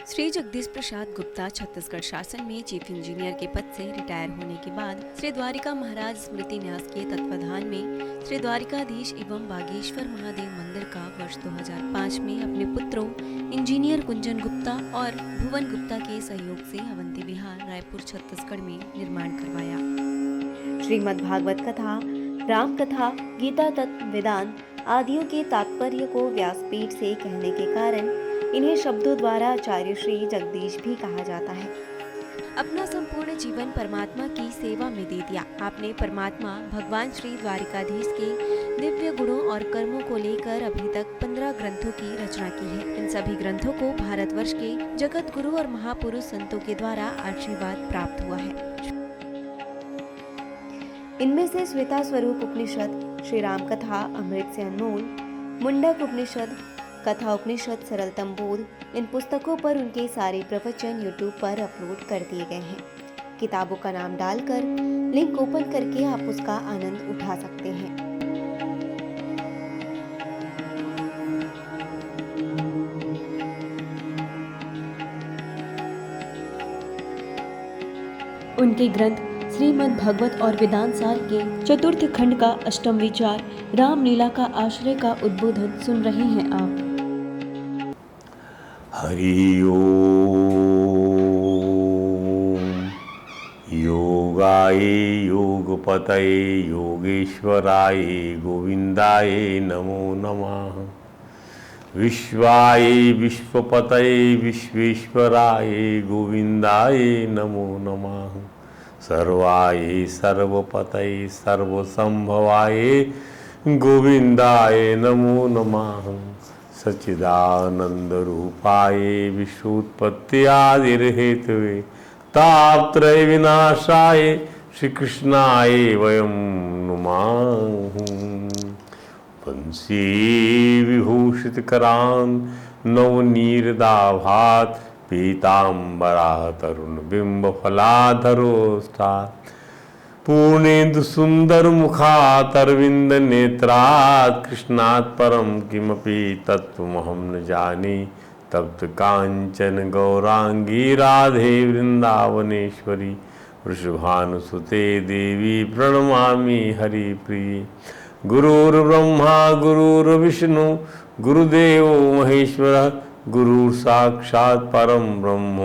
श्री जगदीश प्रसाद गुप्ता छत्तीसगढ़ शासन में chief engineer के पद से रिटायर होने के बाद श्री द्वारिका महाराज स्मृति न्यास के तत्वाधान में श्री द्वारिकाधीश एवं बागेश्वर महादेव मंदिर का वर्ष 2005 में अपने पुत्रों इंजीनियर कुंजन गुप्ता और भुवन गुप्ता के सहयोग से अवंती विहार रायपुर छत्तीसगढ़ में निर्माण करवाया। श्रीमद् भागवत कथा, राम कथा, गीता तत्व, वेदांत आदियों के तात्पर्य को व्यासपीठ से कहने के कारण इन्हें शब्दों द्वारा आचार्य श्री जगदीश भी कहा जाता है। अपना संपूर्ण जीवन परमात्मा की सेवा में दे दिया। आपने परमात्मा भगवान श्री द्वारिकाधीश के दिव्य गुणों और कर्मों को लेकर अभी तक 15 ग्रंथों की रचना की है। इन सभी ग्रंथों को भारतवर्ष के जगत गुरु और महापुरुष संतों के द्वारा आशीर्वाद प्राप्त हुआ है। इनमें से श्वेता स्वरूप उपनिषद, श्री राम कथा अमृत से अनमोल, मुंडक उपनिषद, कथा उपनिषद, सरलतम बोध, इन पुस्तकों पर उनके सारे प्रवचन यूट्यूब पर अपलोड कर दिए गए हैं। किताबों का नाम डालकर लिंक ओपन करके आप उसका आनंद उठा सकते हैं। उनके ग्रंथ श्रीमद् भागवत और वेदांत सार के चतुर्थ खंड का अष्टम विचार रामलीला का आश्रय का उद्बोधन सुन रहे हैं आप। हरि ओम। योगाय योगपतये योगेश्वराय गोविंदाय नमो नमः। विश्वाय विश्वपतये विश्वेश्वराय गोविंदाय नमो नमः। सर्वाय सर्वपतये सर्वसंभवाय गोविंदाय नमो नमः। सच्चिदानंद रूपाय विश्वोत्पत्त्यादिर्हेतवे तापत्रय विनाशाय श्री कृष्णाय वयं नुमः। वंशी विभूषित करान् नवनीरदाभात् पीताम्बरा तरुण बिंब फलाधरोस्तात् पूर्णेन्दु सुंदर मुखात् अरविंद नेत्रात् कृष्णात् परम किमपि तत्त्वमहं न जाने। तप्त कांचन गौरांगी राधे वृंदावनेश्वरी वृषभानुसुते देवी प्रणमामि हरिप्रिये। गुरुर्ब्रह्मा गुरुर्विष्णु गुरुदेवो महेश्वरः गुरुः साक्षात् परम ब्रह्म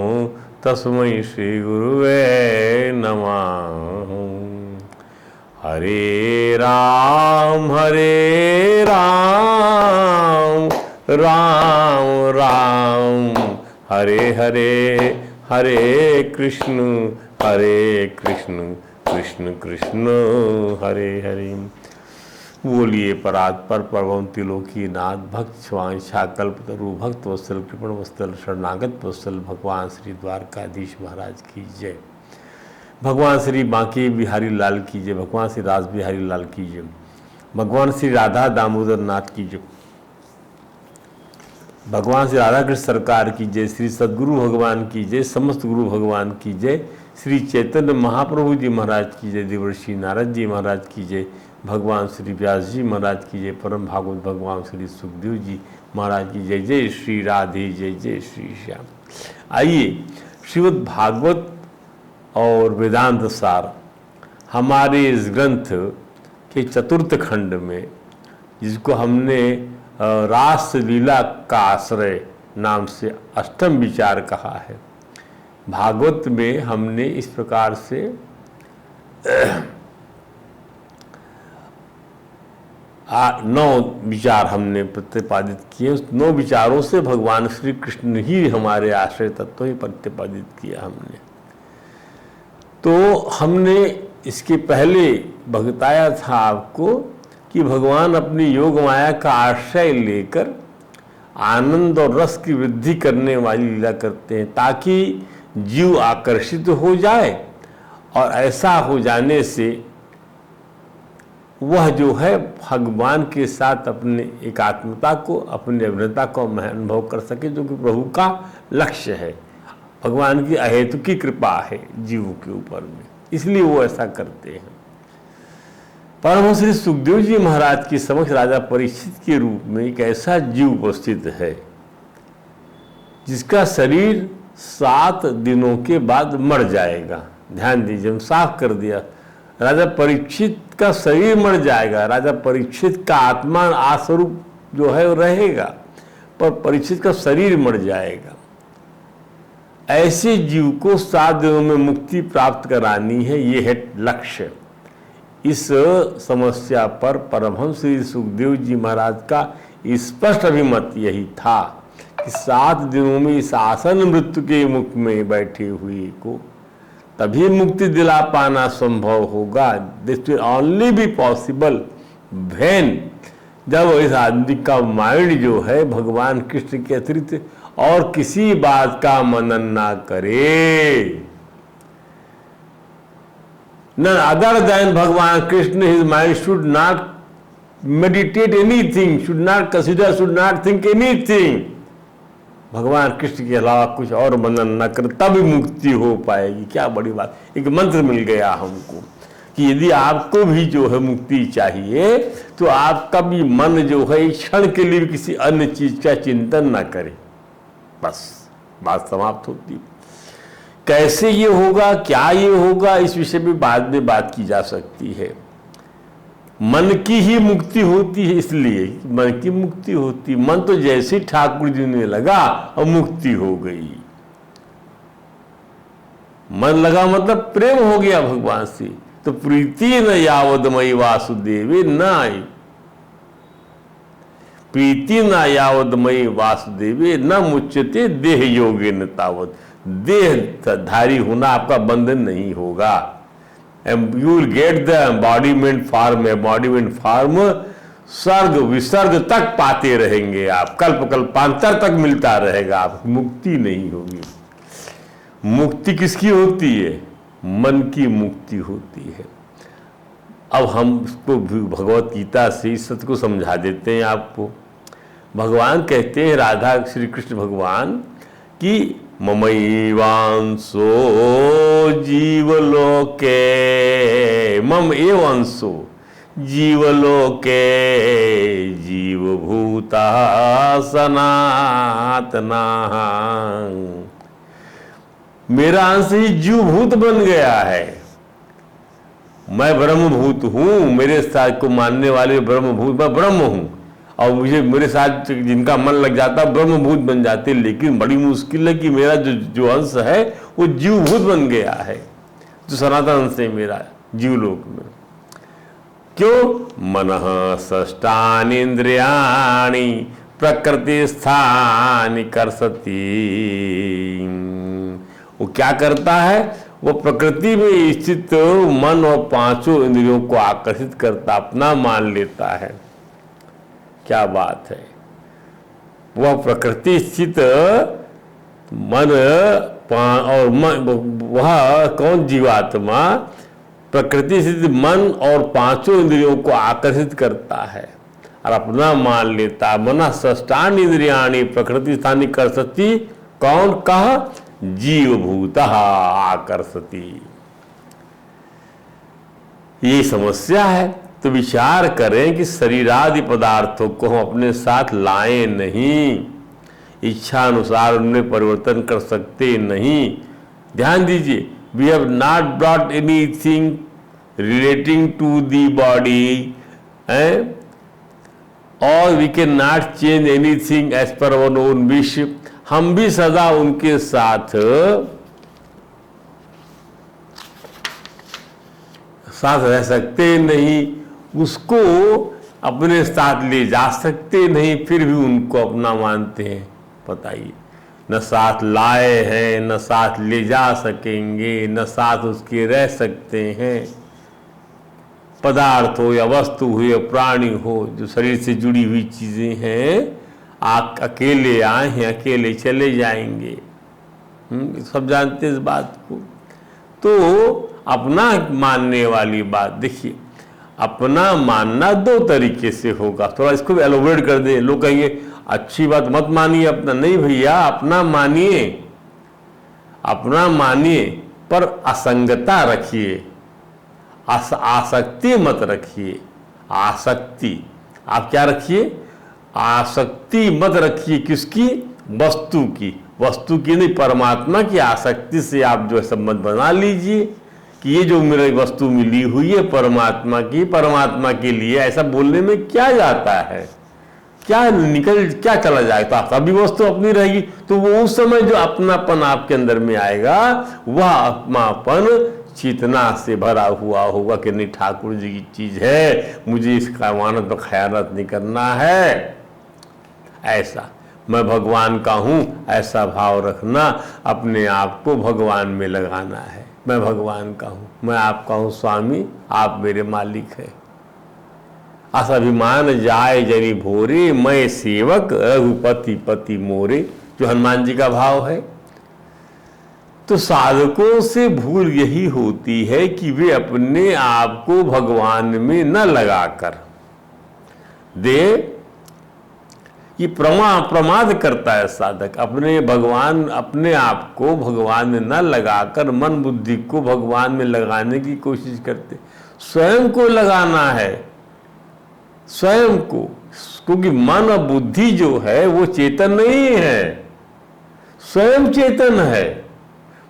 तस्मै श्री गुरुवे नमः। हरे राम राम राम हरे हरे, हरे कृष्ण कृष्ण कृष्ण हरे हरे। बोलिए परात्पर परम त्रिलोकीनाथ भक्त स्वांशा कल्पतरु भक्त वत्सल कृपण वत्सल शरणागत वत्सल भगवान श्री द्वारकाधीश महाराज की जय। भगवान श्री बांके बिहारी लाल की जय। भगवान श्री रास बिहारी लाल की जय। भगवान श्री राधा दामोदर नाथ की जय। भगवान श्री राधा कृष्ण सरकार की जय। श्री सद्गुरु भगवान की जय। समस्त गुरु भगवान की जय। श्री चैतन्य महाप्रभु जी महाराज की जय। देवर्षि नारद जी महाराज की जय। भगवान श्री व्यास जी महाराज की जय। परम भागवत भगवान श्री सुखदेव जी महाराज की जय। जय श्री राधे, जय जय श्री श्याम। आइए श्रीमद् भागवत और वेदांत सार हमारे इस ग्रंथ के चतुर्थ खंड में, जिसको हमने रास लीला का आश्रय नाम से अष्टम विचार कहा है। भागवत में हमने इस प्रकार से 9 विचार हमने प्रतिपादित किए। उस 9 विचारों से भगवान श्री कृष्ण ही हमारे आश्रय तत्व ही प्रतिपादित किया हमने। तो हमने इसके पहले बताया था आपको कि भगवान अपनी योग माया का आश्रय लेकर आनंद और रस की वृद्धि करने वाली लीला करते हैं, ताकि जीव आकर्षित हो जाए और ऐसा हो जाने से वह जो है भगवान के साथ अपने एकात्मता को, अपनी अभिन्नता को अनुभव कर सके, जो कि प्रभु का लक्ष्य है। भगवान की अहेतु की कृपा है जीव के ऊपर में, इसलिए वो ऐसा करते हैं। परमहंस श्री सुखदेव जी महाराज के समक्ष राजा परीक्षित के रूप में एक ऐसा जीव उपस्थित है जिसका शरीर 7 दिनों के बाद मर जाएगा। ध्यान दीजिए, हम साफ कर दिया, राजा परीक्षित का शरीर मर जाएगा, राजा परीक्षित का आत्मा आस्वरूप जो है वो रहेगा, पर परीक्षित का शरीर मर जाएगा। ऐसे जीव को 7 दिनों में मुक्ति प्राप्त करानी है, ये है लक्ष्य। इस समस्या पर परमहंस श्री सुखदेव जी महाराज का स्पष्ट अभिमत यही था कि 7 दिनों में इस आसन मृत्यु के मुख में बैठे हुए को तभी मुक्ति दिला पाना संभव होगा। This will only be possible when, जब इस आदमी का माइंड जो है भगवान कृष्ण के अतिरिक्त और किसी बात का मनन ना करे, none other than भगवान Krishna, his mind should not meditate anything, should not consider, should not think anything। भगवान कृष्ण के अलावा कुछ और मनन न कर, तब मुक्ति हो पाएगी। क्या बड़ी बात, एक मंत्र मिल गया हमको कि यदि आपको भी जो है मुक्ति चाहिए तो आपका भी मन जो है क्षण के लिए किसी अन्य चीज का चिंतन न करे, बस बात समाप्त होती। कैसे ये होगा, क्या ये होगा, इस विषय में बाद में बात की जा सकती है। मन की ही मुक्ति होती है, इसलिए मन की मुक्ति होती, मन तो जैसे ठाकुर जी ने लगा और मुक्ति हो गई। मन लगा मतलब प्रेम हो गया भगवान से, तो प्रीति न यावदमयी वासुदेवे न आई, प्रीति न यावदमयी वासुदेवे न मुच्यते देह योगे न तावत। देह धारी होना आपका बंधन नहीं होगा। You will get the embodiment form, embodiment form सर्ग विसर्ग तक पाते रहेंगे आप, कल्प कल्पांतर तक मिलता रहेगा, आप मुक्ति नहीं होगी। मुक्ति किसकी होती है? मन की मुक्ति होती है। अब हम इसको भगवत गीता से इस सत्य को समझा देते हैं आपको। भगवान कहते हैं, राधा श्री कृष्ण भगवान कि ममैवांसो जीवलोके, मम एवंसो जीवलोके जीवभूता सनातना। मेरा अंश ही जीवभूत बन गया है। मैं ब्रह्मभूत हूं, मेरे साथ को मानने वाले ब्रह्मभूत, मैं ब्रह्म हूं, और मुझे मेरे साथ जिनका मन लग जाता ब्रह्मभूत बन जाते। लेकिन बड़ी मुश्किल है कि मेरा जो अंश है वो जीवभूत बन गया है, जो सनातन अंश है मेरा जीवलोक में। क्यों? मनः षष्ठानि इंद्रियाणि प्रकृति स्थानि कर्षति। वो क्या करता है? वो प्रकृति में स्थित मन और 5 इंद्रियों को आकर्षित करता, अपना मान लेता है। क्या बात है! वह प्रकृति स्थित मन और वह कौन जीवात्मा प्रकृति स्थित मन और 5 इंद्रियों को आकर्षित करता है और अपना मान लेता है। मना षष्ठानि इंद्रियाणि प्रकृति स्थानि कर्षति। कौन? कहा? जीवभूतः आकर्षति। ये समस्या है। तो विचार करें कि शरीरादि पदार्थों को हम अपने साथ लाएं नहीं, इच्छा अनुसार उनमें परिवर्तन कर सकते नहीं। ध्यान दीजिए, we have not brought anything relating to the body और we can not change anything as per our own wish. हम भी सदा उनके साथ रह सकते नहीं, उसको अपने साथ ले जा सकते नहीं, फिर भी उनको अपना मानते हैं। बताइए, न साथ लाए हैं, न साथ ले जा सकेंगे, न साथ उसके रह सकते हैं। पदार्थ हो या वस्तु हो या प्राणी हो, जो शरीर से जुड़ी हुई चीजें हैं, आप अकेले आए हैं, अकेले चले जाएंगे। सब जानते इस बात को। तो अपना मानने वाली बात देखिए, अपना मानना 2 तरीके से होगा। थोड़ा इसको भी एलोबरेट कर दे। लोग कहेंगे अच्छी बात मत मानिए अपना। नहीं भैया, अपना मानिए, अपना मानिए, पर असंगता रखिए, आसक्ति मत रखिए। आसक्ति आप क्या रखिए? आसक्ति मत रखिए। किसकी? वस्तु की। वस्तु की नहीं, परमात्मा की आसक्ति से आप जो है संबंध बना लीजिए कि ये जो मेरी वस्तु मिली हुई है परमात्मा की, परमात्मा के लिए। ऐसा बोलने में क्या जाता है, क्या चला जाएगा? तो सभी वस्तु अपनी रहेगी, तो वो उस समय जो अपनापन आपके अंदर में आएगा वह अपनापन चेतना से भरा हुआ होगा कि नहीं, ठाकुर जी की चीज है, मुझे इसका अमानत और खयानत नहीं करना है। ऐसा मैं भगवान का हूं, ऐसा भाव रखना, अपने आप को भगवान में लगाना है। मैं भगवान का हूं, मैं आपका हूं स्वामी, आप मेरे मालिक है। असभिमान जाय जनि भोरे, मैं सेवक रघुपति पति मोरे, जो हनुमान जी का भाव है। तो साधकों से भूल यही होती है कि वे अपने आप को भगवान में न लगाकर दे, ये प्रमाद करता है साधक। अपने आप को भगवान में न लगाकर मन बुद्धि को भगवान में लगाने की कोशिश करते। स्वयं को लगाना है, स्वयं को, क्योंकि मन और बुद्धि जो है वो चेतन नहीं है, स्वयं चेतन है।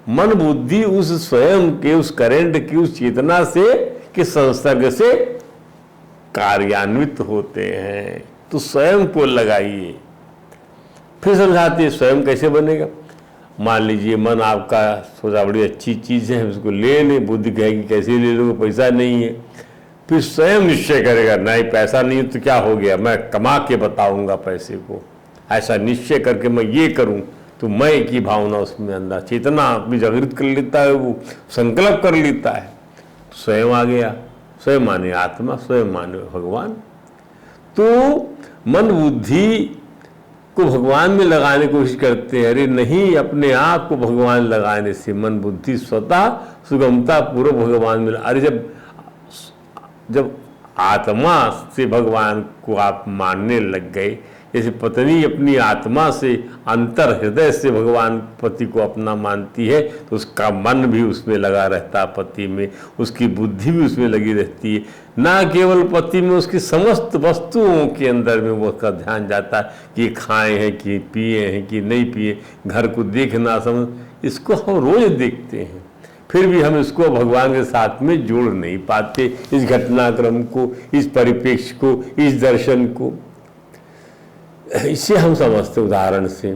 मन बुद्धि उस स्वयं के, उस करंट की, उस चेतना से के संसर्ग से कार्यान्वित होते हैं। तो स्वयं को लगाइए। फिर समझाते स्वयं कैसे बनेगा। मान लीजिए मन आपका सोचा बड़ी अच्छी चीज है, उसको ले लें, बुद्धि कहेगी कैसे ले लोगे, पैसा नहीं है। फिर स्वयं निश्चय करेगा नहीं पैसा नहीं तो क्या हो गया, मैं कमा के बताऊंगा पैसे को, ऐसा निश्चय करके मैं ये करूं, तो मैं की भावना उसमें अंदर चेतना भी जागृत कर लेता है, वो संकल्प कर लेता है, स्वयं आ गया। स्वयं माने आत्मा, स्वयं माने भगवान। तो मन बुद्धि को भगवान में लगाने की कोशिश करते हैं, अरे नहीं, अपने आप को भगवान लगाने से मन बुद्धि स्वतः सुगमता पूर्वक भगवान में। अरे जब आत्मा से भगवान को आप मानने लग गए, जैसे पत्नी अपनी आत्मा से, अंतर हृदय से भगवान पति को अपना मानती है, तो उसका मन भी उसमें लगा रहता है पति में, उसकी बुद्धि भी उसमें लगी रहती है। ना केवल पति में, उसकी समस्त वस्तुओं के अंदर में वो उसका ध्यान जाता है कि ये खाए हैं कि पिए हैं कि नहीं पिए, घर को देखना समझ, इसको हम रोज देखते हैं, फिर भी हम इसको भगवान के साथ में जोड़ नहीं पाते, इस घटनाक्रम को, इस परिप्रेक्ष्य को, इस दर्शन को। इसे हम समझते उदाहरण से,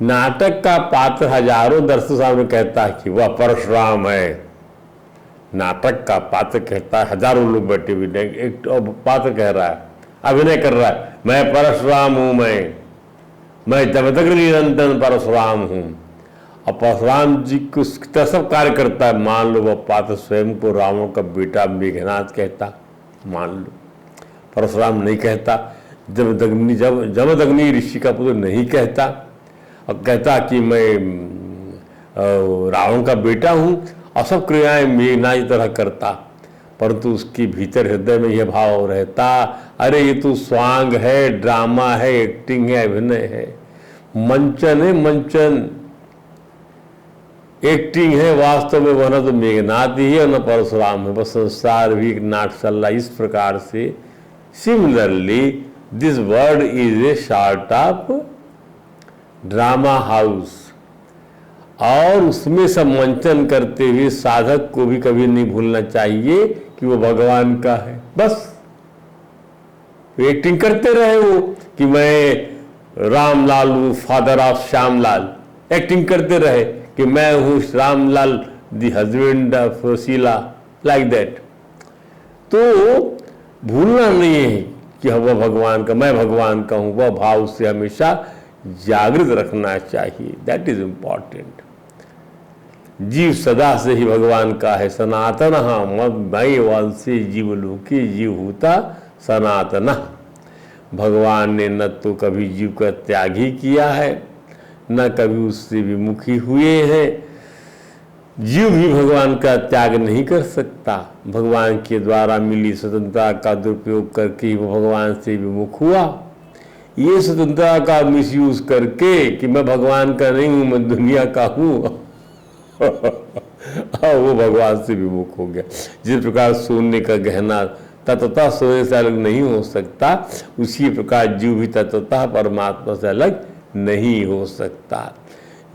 नाटक का पात्र हजारों दर्शकों सामने कहता है कि वह परशुराम है। नाटक का पात्र कहता है, हजारों लोग बैठे हुए, एक पात्र कह रहा है, अभिनय कर रहा है, मैं परशुराम हूं, मैं जब तक निरंतर परशुराम हूं। और परशुराम जी को सब कार्य करता है। मान लो वह पात्र स्वयं को रावण का बेटा मेघनाथ कहता, मान लो परशुराम नहीं कहता, जमदग्नि ऋषि का पुत्र नहीं कहता, और कहता कि मैं रावण का बेटा हूं, और सब क्रियाएं मेघनाथ की तरह करता, परंतु उसके भीतर हृदय में यह भाव रहता, अरे ये तो स्वांग है, ड्रामा है, एक्टिंग है, अभिनय है, मंचन है, मंचन एक्टिंग है, वास्तव में वह न तो मेघनाथ ही है न परशुराम है, बस संसार भी एक नाटक चल रहा। इस प्रकार से similarly this word is a sort of drama house, और उसमें सब मंचन करते हुए साधक को भी कभी नहीं भूलना चाहिए कि वो भगवान का है। बस एक्टिंग करते रहे वो कि मैं रामलाल हूँ, फादर ऑफ श्यामलाल, एक्टिंग करते रहे कि मैं हूँ Ramlal the husband of Sheela, like that. तो भूलना नहीं है कि वह भगवान का, मैं भगवान का हूँ, वह भाव से हमेशा जागृत रखना चाहिए। That is important. जीव सदा से ही भगवान का है, सनातन मई वंशी जीव लोके जीव होता सनातन। भगवान ने न तो कभी जीव का त्याग ही किया है, न कभी उससे विमुखी हुए हैं। जीव भी भगवान का त्याग नहीं कर सकता। भगवान के द्वारा मिली स्वतंत्रता का दुरुपयोग करके वो भगवान से विमुख हुआ। ये स्वतंत्रता का मिसयूज करके कि मैं भगवान का नहीं हूं, मैं दुनिया का हूं वो भगवान से विमुख हो गया। जिस प्रकार सोने का गहना तत्वतः सोने से अलग नहीं हो सकता, उसी प्रकार जीव भी तत्वतः परमात्मा से अलग नहीं हो सकता।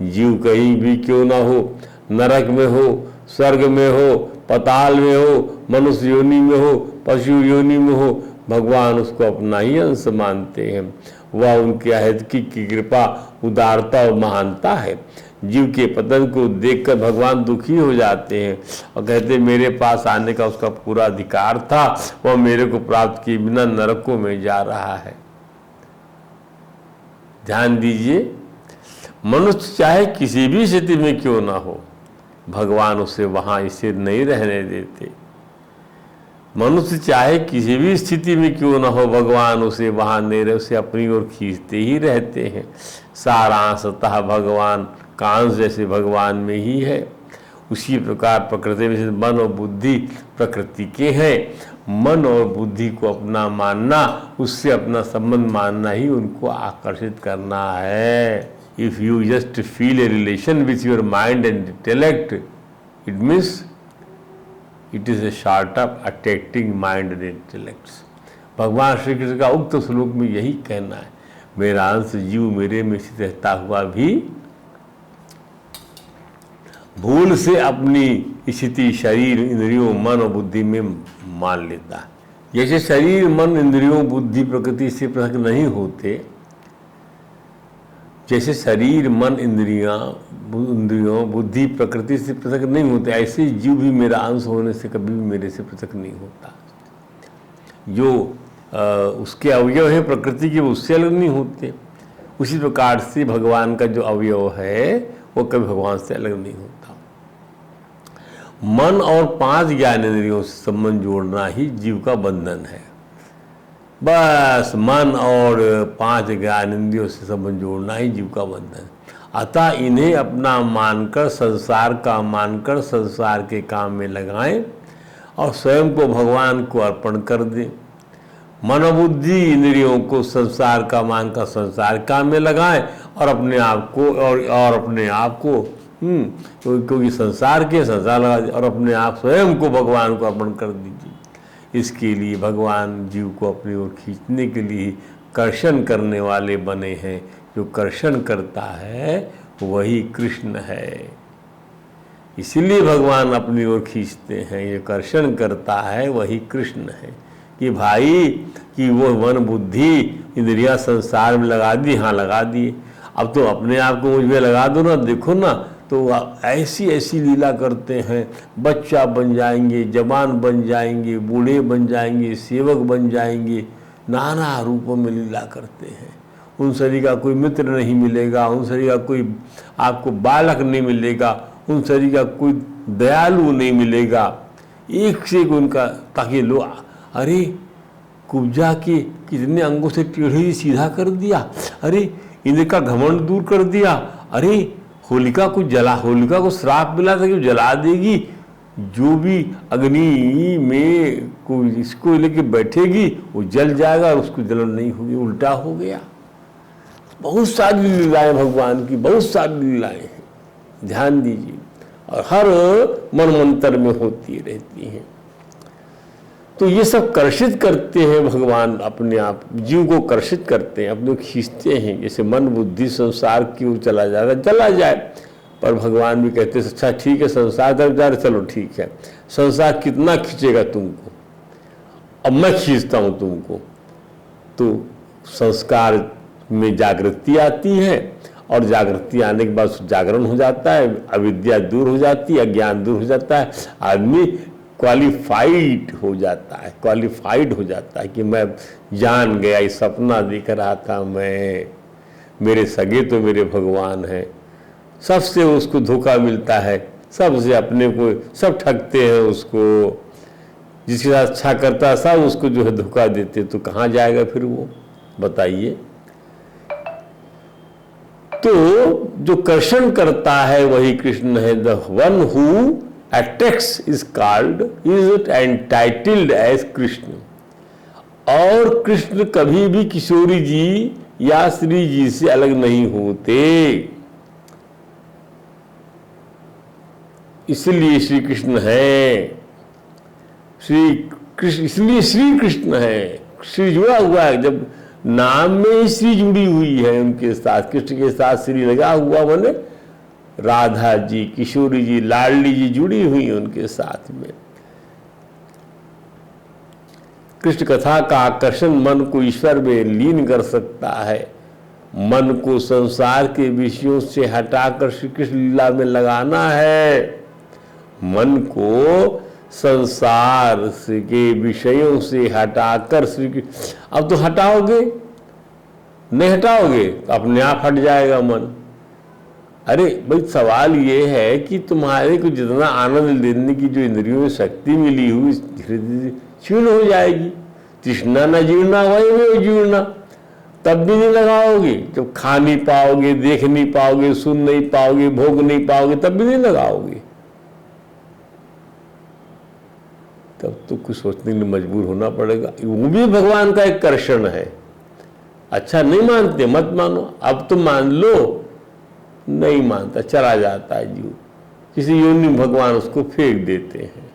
जीव कहीं भी क्यों ना हो, नरक में हो, स्वर्ग में हो, पाताल में हो, मनुष्य योनि में हो, पशु योनि में हो, भगवान उसको अपना ही अंश मानते हैं। वह उनके अहैतुकी की कृपा, उदारता और महानता है। जीव के पतन को देखकर भगवान दुखी हो जाते हैं और कहते मेरे पास आने का उसका पूरा अधिकार था, वह मेरे को प्राप्त किए बिना नरकों में जा रहा है। ध्यान दीजिए, मनुष्य चाहे किसी भी स्थिति में क्यों ना हो, भगवान उसे वहां स्थिर नहीं रहने देते। मनुष्य चाहे किसी भी स्थिति में क्यों ना हो, भगवान उसे वहां नहीं रहे, उसे अपनी ओर खींचते ही रहते हैं। सारांशतः भगवान का अंश जैसे भगवान में ही है, उसी प्रकार प्रकृति में से मन और बुद्धि प्रकृति के हैं। मन और बुद्धि को अपना मानना, उससे अपना संबंध मानना ही उनको आकर्षित करना है। If you just feel a relation with your mind and intellect, it means it is a sort of attracting mind and intellects. भगवान श्री कृष्ण का उक्त श्लोक में यही कहना है, मेरा अंश जीव मेरे में स्थित रहता हुआ भी भूल से अपनी स्थिति शरीर, इंद्रियों, मन और बुद्धि में मान लेता है। जैसे शरीर, मन, इंद्रियों, बुद्धि प्रकृति से पृथक नहीं होते, जैसे शरीर, मन, इंद्रियों, बुद्धि प्रकृति से पृथक नहीं होते, ऐसे जीव भी मेरा अंश होने से कभी भी मेरे से पृथक नहीं होता। जो उसके अवयव है प्रकृति के, उससे अलग नहीं होते। उसी प्रकार से भगवान का जो अवयव है वो कभी भगवान से अलग नहीं होता। मन और 5 ज्ञानेंद्रियों से संबंध जोड़ना ही जीव का बंधन है। बस मन और 5 ज्ञानेंद्रियों से संबंध जोड़ना ही जीव का बंधन। अतः इन्हें अपना मानकर, संसार का मानकर संसार के काम में लगाएं और स्वयं को भगवान को अर्पण कर दें। मनोबुद्धि इंद्रियों को संसार का मानकर संसार काम में लगाएं और अपने आप को और अपने आप को क्योंकि संसार के संसार लगा दे और अपने आप स्वयं को भगवान को अर्पण कर दीजिए। इसके लिए भगवान जीव को अपनी ओर खींचने के लिए कर्षण करने वाले बने हैं। जो कर्षण करता है वही कृष्ण है, इसीलिए भगवान अपनी ओर खींचते हैं। ये कर्षण करता है वही कृष्ण है कि भाई कि वो मन बुद्धि इंद्रियां संसार में लगा दी, हाँ लगा दिए, अब तो अपने आप को मुझ में लगा दो ना, देखो ना, तो ऐसी ऐसी लीला करते हैं। बच्चा बन जाएंगे, जवान बन जाएंगे, बूढ़े बन जाएंगे, सेवक बन जाएंगे, नाना रूपों में लीला करते हैं। उन सभी का कोई मित्र नहीं मिलेगा, उन सभी का कोई आपको बालक नहीं मिलेगा, उन सभी का कोई दयालु नहीं मिलेगा। एक से एक उनका, ताकि लोग अरे कुब्जा के कितने अंगों से टेढ़े सीधा कर दिया, अरे इनका घमंड दूर कर दिया, अरे होलिका को श्राप मिला था कि जला देगी, जो भी अग्नि में कोई इसको लेके बैठेगी वो जल जाएगा और उसको जलन नहीं होगी, उल्टा हो गया। बहुत सारी लीलाएं भगवान की, बहुत सारी लीलाएं हैं, ध्यान दीजिए, और हर मनमंत्र में होती रहती हैं। तो ये सब कर्षित करते हैं भगवान, अपने आप जीव को कर्षित करते हैं, अपने खींचते हैं। जैसे मन बुद्धि संसार की ओर चला जाएगा, चला जाए, पर भगवान भी कहते हैं अच्छा ठीक है संसार तरफ जा रहे, चलो ठीक है, संसार कितना खींचेगा तुमको, अब मैं खींचता हूँ तुमको। तो संस्कार में जागृति आती है और जागृति आने के बाद जागरण हो जाता है, अविद्या दूर हो जाती है, अज्ञान दूर हो जाता है, आदमी क्वालिफाइड हो जाता है कि मैं जान गया, ये सपना देख रहा था मैं, मेरे सगे तो मेरे भगवान हैं। सबसे उसको धोखा मिलता है, सबसे अपने को सब ठगते हैं उसको, जिसके साथ अच्छा करता है सब उसको जो है धोखा देते, तो कहाँ जाएगा फिर वो, बताइए। तो जो कर्षण करता है वही कृष्ण है। The one who attracts is called, is entitled as Krishna. और कृष्ण कभी भी किशोरी जी या श्री जी से अलग नहीं होते, इसलिए श्री कृष्ण है, श्री कृष्ण इसलिए श्री कृष्ण है। श्री जुड़ा हुआ है, जब नाम में ही श्री जुड़ी हुई है उनके साथ। कृष्ण के साथ श्री लगा हुआ, माने राधा जी, किशोरी जी, लाडली जी जुड़ी हुई उनके साथ में। कृष्ण कथा का आकर्षण मन को ईश्वर में लीन कर सकता है। मन को संसार के विषयों से हटाकर श्री कृष्ण लीला में लगाना है। मन को संसार के विषयों से हटाकर श्री कृष्ण, अब तो हटाओगे, नहीं हटाओगे तो अपने आप हट जाएगा मन। अरे भाई, सवाल ये है कि तुम्हारे को जितना आनंद लेने की जो इंद्रियों में शक्ति मिली हुई धीरे धीरे क्षीण हो जाएगी। तृष्णा न जीर्णा वही जीर्णा, तब भी नहीं लगाओगे। जब खा नहीं पाओगे, देख नहीं पाओगे, सुन नहीं पाओगे, भोग नहीं पाओगे, तब भी नहीं लगाओगे। तब तो कुछ सोचने के लिए मजबूर होना पड़ेगा। वो भी भगवान का एक कर्षण है। अच्छा, नहीं मानते मत मानो, अब तो मान लो। नहीं मानता, चला जाता है जीव, किसी योनि में भगवान उसको फेंक देते हैं।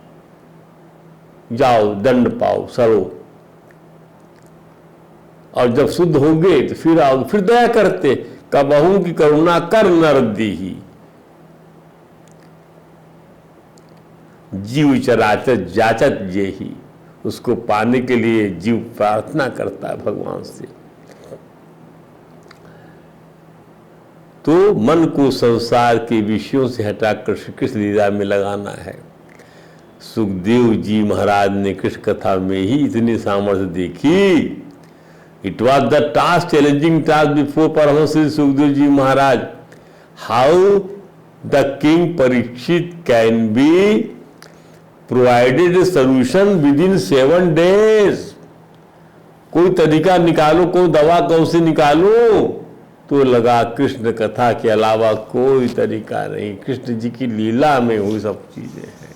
जाओ दंड पाओ, सड़ो, और जब शुद्ध होंगे तो फिर आओगे, फिर दया करते, कबहू की करुणा कर नर दीही। जीव चराचर जाचत जेही, उसको पाने के लिए जीव प्रार्थना करता है भगवान से। तो मन को संसार के विषयों से हटाकर श्री कृष्ण लीला में लगाना है। सुखदेव जी महाराज ने कृष्ण कथा में ही इतनी सामर्थ्य देखी। It was the task, challenging task before Paramhans Shri Sukhdev ji Maharaj, how the king Parikshit can be provided a solution within 7 days। कोई तरीका निकालो, कोई दवा कौन सी निकालो, तो लगा कृष्ण कथा के अलावा कोई तरीका नहीं। कृष्ण जी की लीला में हुई सब चीजें हैं।